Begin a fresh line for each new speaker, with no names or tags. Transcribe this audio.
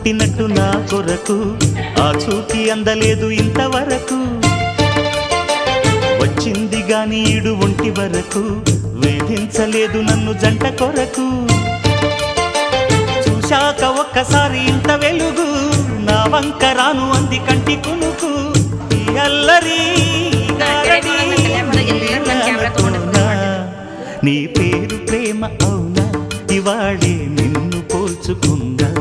పుట్టినట్టు నా కొరకు ఆ చూకి అందలేదు ఇంతవరకు వచ్చింది గాని ఈడు ఒంటి వరకు వేధించలేదు నన్ను జంట కొరకు చూశాక ఒక్కసారి ఇంత వెలుగు నా వంక రాను అంది కంటి కునుకు ఈ అల్లరి నీ పేరు ప్రేమ అవునా ఇవాళే నిన్ను పోల్చుకుందా